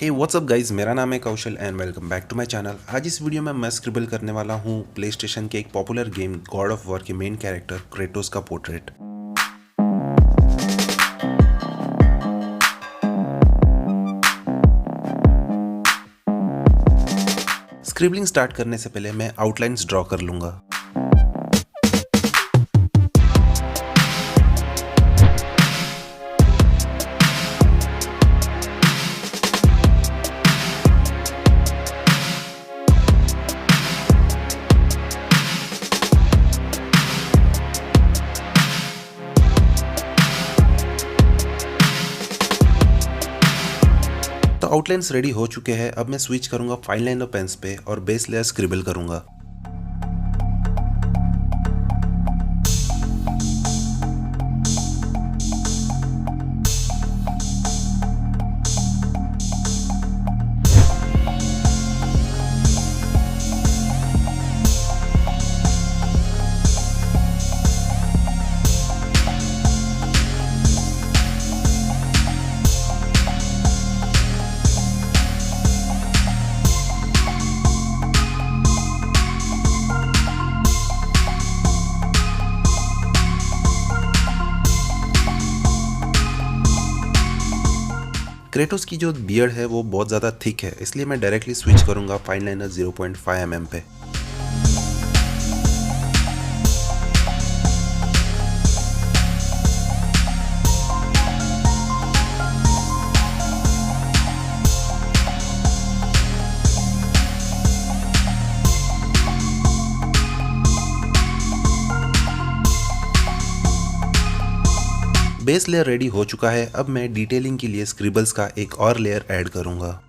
हे what's up guys, मेरा नाम है Kaushal and welcome back to my channel. आज इस वीडियो में मैं स्क्रिबल करने वाला हूँ प्ले स्टेशन के एक popular game God of war के मेन कैरेक्टर क्रेटोस का पोर्ट्रेट। स्क्रिबलिंग स्टार्ट करने से पहले मैं आउटलाइंस ड्रॉ कर लूंगा। तो आउटलाइंस रेडी हो चुके हैं। अब मैं स्विच करूंगा फाइन लाइनर पेन्स पे और बेस लेयर स्क्रिबल करूंगा। क्रेटोस की जो बियर्ड है वो बहुत ज़्यादा थिक है, इसलिए मैं डायरेक्टली स्विच करूंगा फाइन लाइनर 0.5 mm पे। बेस लेयर रेडी हो चुका है। अब मैं डिटेलिंग के लिए स्क्रिबल्स का एक और लेयर ऐड करूंगा।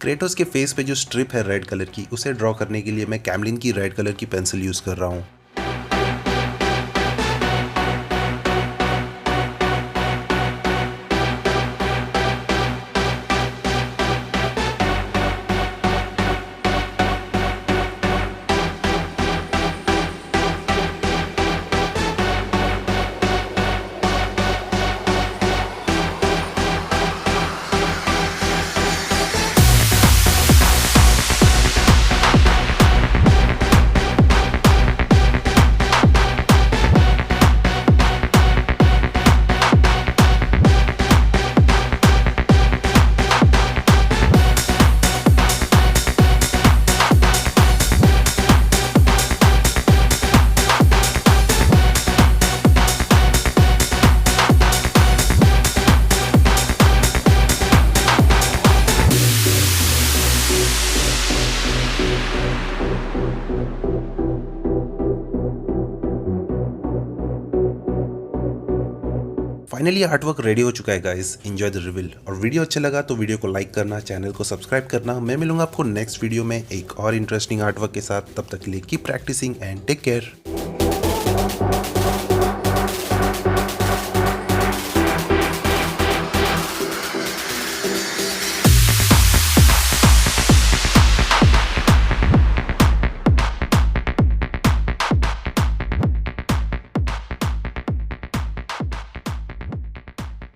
क्रेटोस के फेस पे जो स्ट्रिप है रेड कलर की, उसे ड्रॉ करने के लिए मैं कैमलिन की रेड कलर की पेंसिल यूज कर रहा हूँ। फाइनली आर्टवर्क रेडी हो चुका है गाइस। Enjoy the reveal. और वीडियो अच्छा लगा तो वीडियो को लाइक करना, चैनल को सब्सक्राइब करना। मैं मिलूंगा आपको नेक्स्ट वीडियो में एक और इंटरेस्टिंग आर्टवर्क के साथ। तब तक के लिए keep practising and take care.